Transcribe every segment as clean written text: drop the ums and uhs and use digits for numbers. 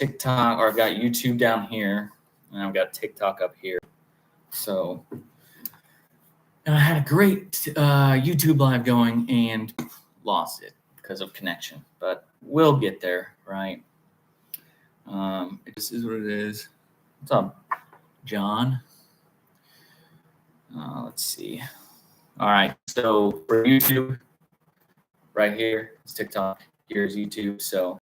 TikTok, or I've got YouTube down here, and I've got TikTok up here. So I had a great YouTube live going and lost it because of connection, but we'll get there, right? This is what it is. What's up, John? Let's see. All right, so for YouTube, right here is TikTok. Here's YouTube. So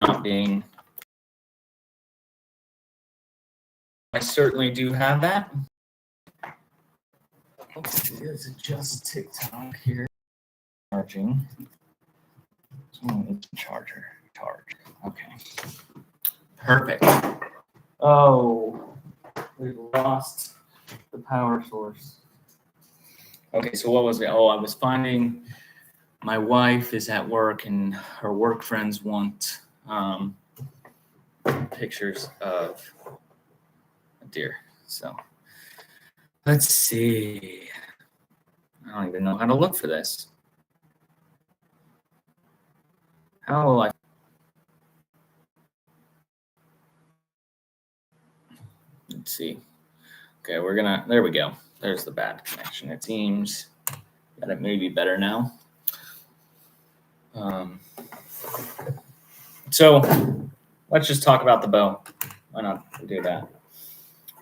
not being, I certainly do have that. Let's adjust TikTok here. Charging. Charger. Charge. Okay. Perfect. Oh, we lost the power source. Okay, so what was it? Oh, I was finding my wife is at work and her work friends want pictures of a deer. So let's see. I don't even know how to look for this. How will I? Let's see. Okay, there we go. There's the bad connection. It seems that it may be better now. So let's just talk about the bow. Why not do that?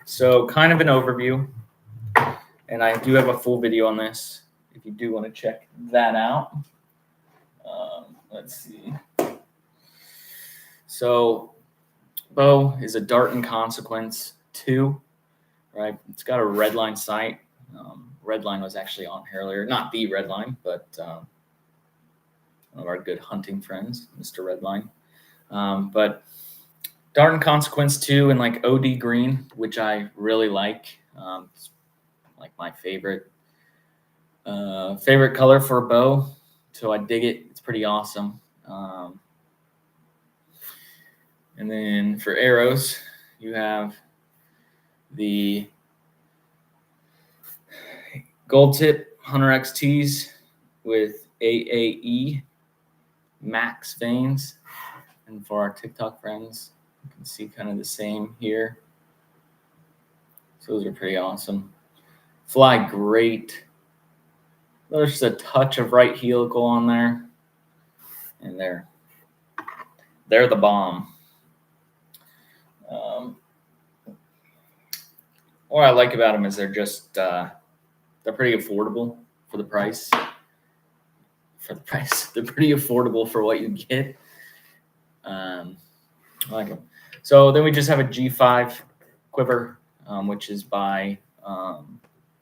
So kind of an overview, and I do have a full video on this if you do want to check that out. Let's see. So bow is a Dart and Consequence 2, right? It's got a Redline sight. Redline was actually on here earlier. Not the Redline, but one of our good hunting friends, Mr. Redline. But Dart and Consequence 2 in like OD green, which I really like. It's like my favorite color for a bow. So I dig it. It's pretty awesome. And then for arrows, you have the gold tip Hunter XTs with AAE max veins. And for our TikTok friends, you can see kind of the same here. So those are pretty awesome. Fly great. There's a touch of right helical on there. And they're the bomb. What I like about them is they're just they're pretty affordable for the price. They're pretty affordable for what you get. I like them. So then we just have a G5 quiver, which is by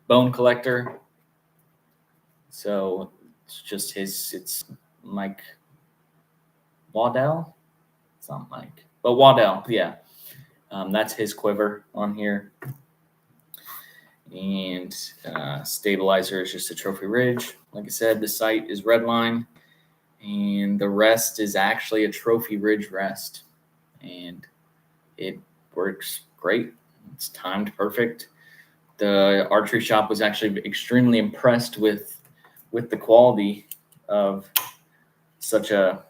Bone Collector. So it's just it's Mike Waddell. It's not Mike, but Waddell, yeah. That's his quiver on here. And stabilizer is just a Trophy Ridge. Like I said, the sight is Redline, and the rest is actually a Trophy Ridge rest, and it works great. It's timed perfect. The archery shop was actually extremely impressed with the quality of such a,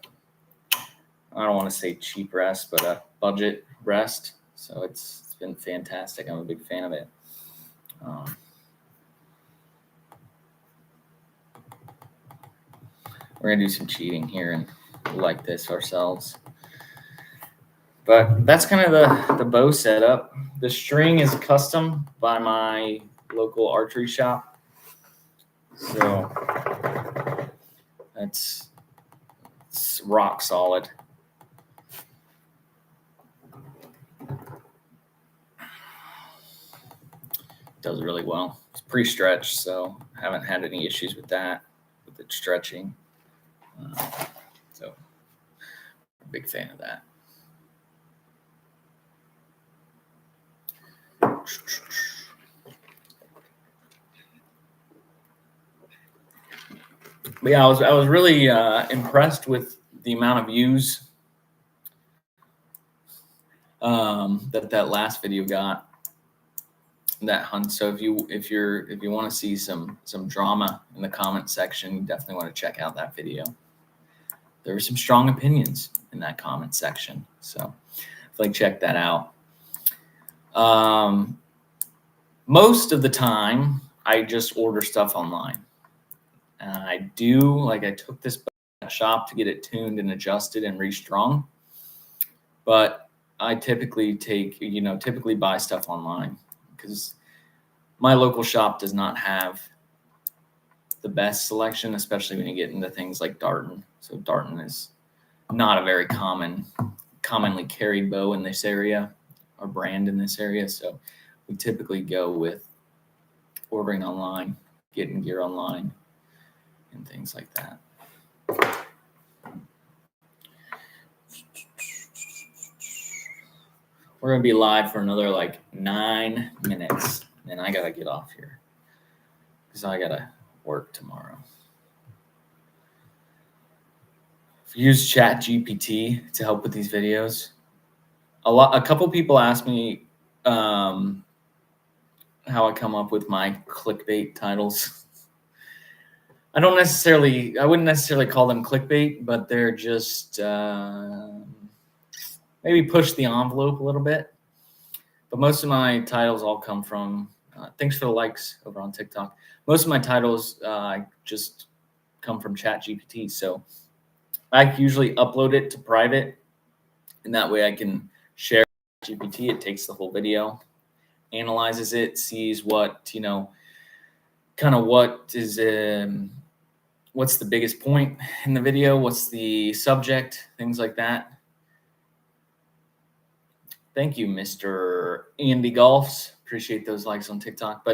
I don't want to say cheap rest, but a budget rest. So it's been fantastic. I'm a big fan of it. We're gonna do some cheating here and like this ourselves. But that's kind of the bow setup. The string is custom by my local archery shop. So it's rock solid. Does really well. It's pre-stretched, so I haven't had any issues with that, with it stretching. So I'm a big fan of that. But yeah, I was really impressed with the amount of views that last video got, that hunt. So if you want to see some drama in the comment section, you definitely want to check out that video. there were some strong opinions in that comment section. So check that out. Most of the time, I just order stuff online. I took this shop to get it tuned and adjusted and restrung, but I typically buy stuff online because my local shop does not have the best selection, especially when you get into things like Darton. So Darton is not a very commonly carried bow in this area or brand in this area. So we typically go with ordering online, getting gear online, and things like that. We're going to be live for another 9 minutes, and I got to get off here because I got to work tomorrow. Use ChatGPT to help with these videos. A couple people ask me how I come up with my clickbait titles. I wouldn't necessarily call them clickbait, but they're just maybe push the envelope a little bit. But most of my titles all come from, thanks for the likes over on TikTok. Most of my titles just come from ChatGPT. So I usually upload it to private, and that way I can share GPT. It takes the whole video, analyzes it, sees what, what's the biggest point in the video, what's the subject, things like that. Thank you, Mr. Andy Golfs. Appreciate those likes on TikTok.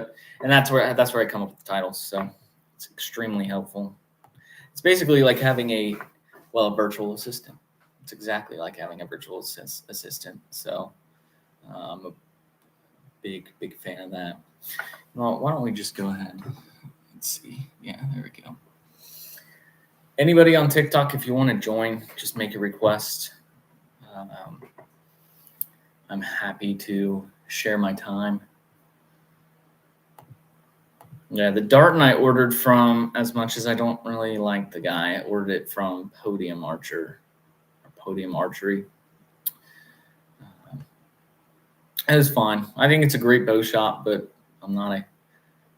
And that's where I come up with the titles. So it's extremely helpful. It's basically like having a virtual assistant. It's exactly like having a virtual assistant. So I'm a big fan of that. Well, why don't we just go ahead? Let's see. Yeah, there we go. Anybody on TikTok, if you want to join, just make a request. I'm happy to share my time. Yeah, the Darton I ordered from, as much as I don't really like the guy, I ordered it from Podium Archery. It was fine. I think it's a great bow shop, but I'm not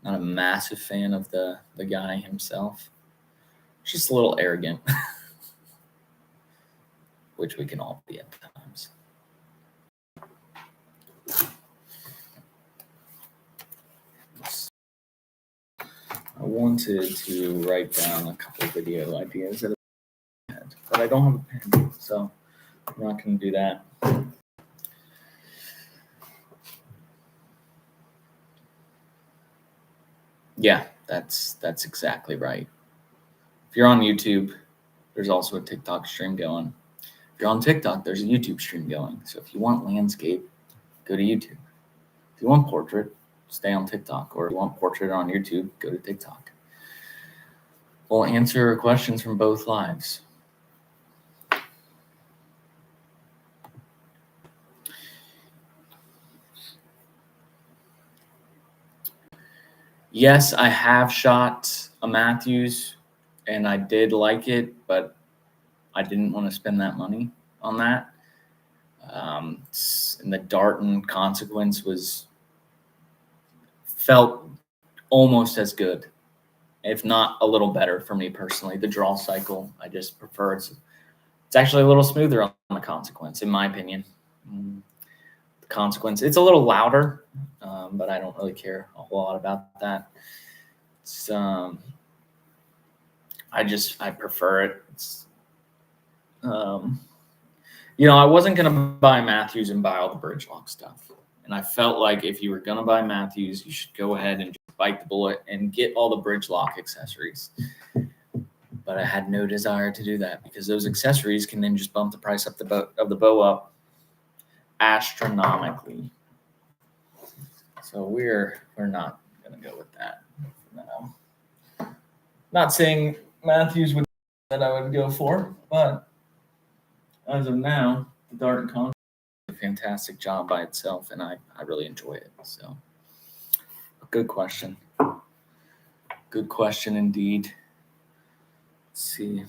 a massive fan of the guy himself. Just a little arrogant, which we can all be at times. I wanted to write down a couple video ideas that I had, but I don't have a pen, so I'm not going to do that. Yeah, that's exactly right. If you're on YouTube, there's also a TikTok stream going. If you're on TikTok, there's a YouTube stream going. So if you want landscape, go to YouTube. If you want portrait, stay on TikTok. Or if you want portrait on YouTube, go to TikTok. We'll answer questions from both lives. Yes, I have shot a Matthews, and I did like it, but I didn't want to spend that money on that. And the Darton Consequence felt almost as good, if not a little better for me personally. The draw cycle, I just prefer. It's actually a little smoother on the Consequence, in my opinion. The Consequence, it's a little louder, but I don't really care a whole lot about that. It's I prefer it. It's I wasn't gonna buy Matthews and buy all the bridge lock stuff, and I felt like if you were gonna buy Matthews, you should go ahead and just bite the bullet and get all the bridge lock accessories. But I had no desire to do that because those accessories can then just bump the price of the bow up astronomically. So we're not gonna go with that. No. Not saying Matthews would that I would go for, but as of now, the Darton Con does a fantastic job by itself, and I really enjoy it. So, good question. Good question indeed. Let's see.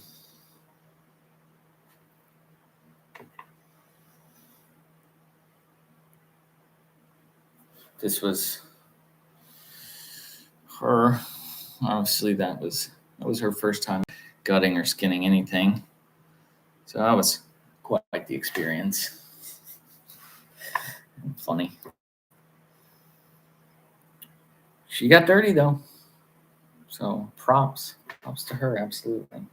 this was her. Obviously, that was her first time gutting or skinning anything. So that was quite the experience. Funny. She got dirty though. So props to her, absolutely.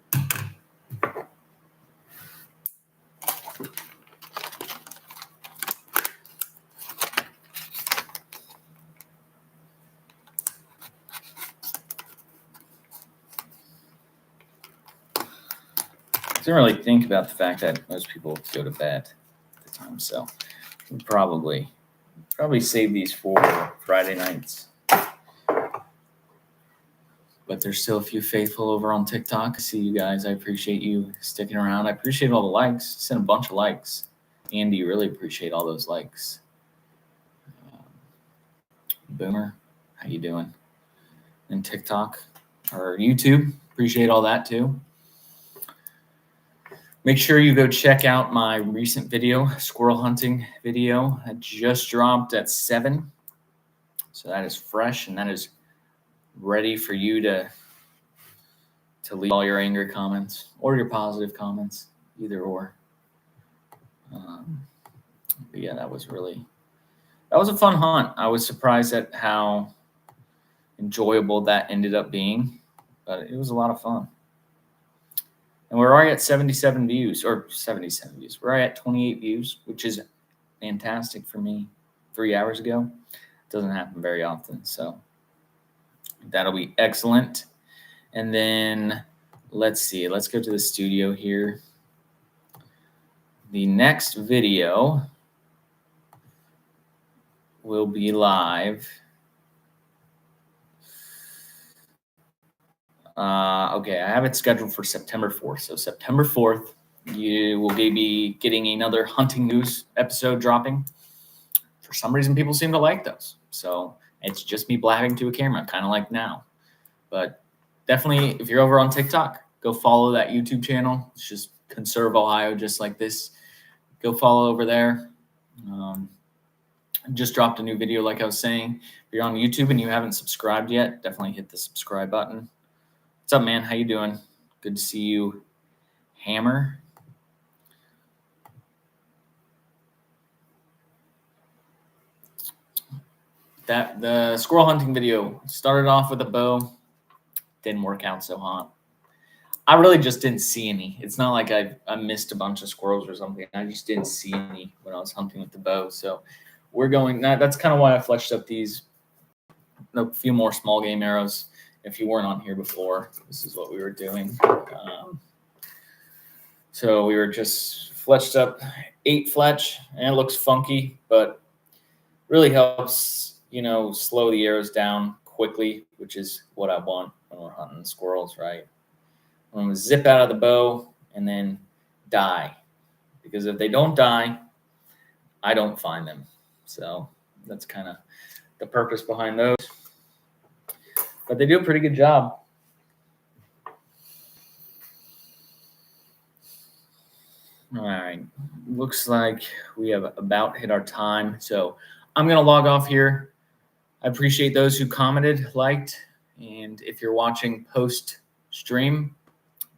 I didn't really think about the fact that most people go to bed at the time, so we'll probably save these for Friday nights. But there's still a few faithful over on TikTok. I see you guys. I appreciate you sticking around. I appreciate all the likes. Sent a bunch of likes. Andy, really appreciate all those likes. Boomer, how you doing? And TikTok or YouTube, appreciate all that too. Make sure you go check out my recent video, squirrel hunting video. I just dropped at 7. So that is fresh and that is ready for you to leave all your anger comments or your positive comments, either or. But yeah, that was a fun hunt. I was surprised at how enjoyable that ended up being, but it was a lot of fun. And we're already at 77 views, or 77 views. We're already at 28 views, which is fantastic for me 3 hours ago. It doesn't happen very often, so that'll be excellent. And then let's see. Let's go to the studio here. The next video will be live. Okay, I have it scheduled for September 4th. So September 4th, you will be getting another hunting news episode dropping. For some reason, people seem to like those. So it's just me blabbing to a camera, kind of like now. But definitely, if you're over on TikTok, go follow that YouTube channel. It's just Conserve Ohio, just like this. Go follow over there. Just dropped a new video, like I was saying. If you're on YouTube and you haven't subscribed yet, definitely hit the subscribe button. What's up, man? How you doing? Good to see you, Hammer. The squirrel hunting video started off with a bow. Didn't work out so hot. I really just didn't see any. It's not like I missed a bunch of squirrels or something. I just didn't see any when I was hunting with the bow. So we're going. That's kind of why I fleshed up a few more small game arrows. If you weren't on here before, this is what we were doing. So we were just fletched up 8 fletch, and it looks funky, but really helps, slow the arrows down quickly, which is what I want when we're hunting squirrels, right? I'm going to zip out of the bow and then die, because if they don't die, I don't find them. So that's kind of the purpose behind those. But they do a pretty good job. All right. Looks like we have about hit our time. So I'm going to log off here. I appreciate those who commented, liked, and if you're watching post-stream,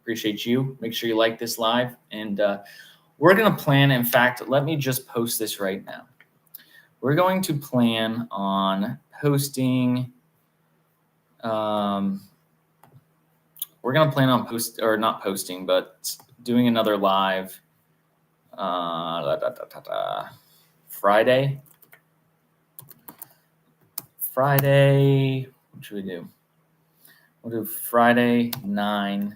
appreciate you. Make sure you like this live. And we're going to plan, in fact, let me just post this right now. We're going to plan on posting... we're going to plan on not posting, but doing another live Friday. What should we do? We'll do Friday, 9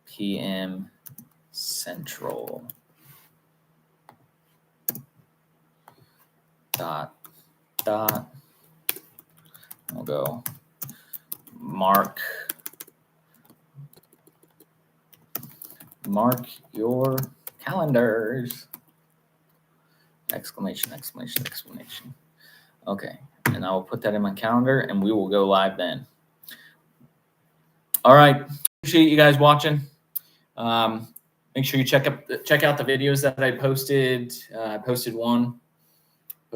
p.m. Central. Dot. We'll go mark your calendars. Exclamation. Okay, and I will put that in my calendar and we will go live then. All right, appreciate you guys watching. Make sure you check out the videos that I posted. I posted one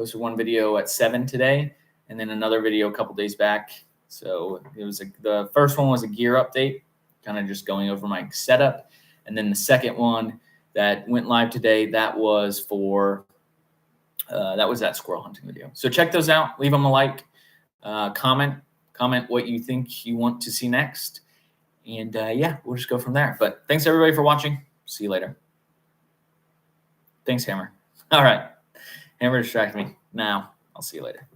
Posted one video at 7 today, and then another video a couple days back. So it was the first one was a gear update, kind of just going over my setup. And then the second one that went live today, that was for that squirrel hunting video. So check those out. Leave them a like. Comment what you think you want to see next. And yeah, we'll just go from there. But thanks everybody for watching. See you later. Thanks, Hammer. All right. Hammer distracted me. Now, I'll see you later.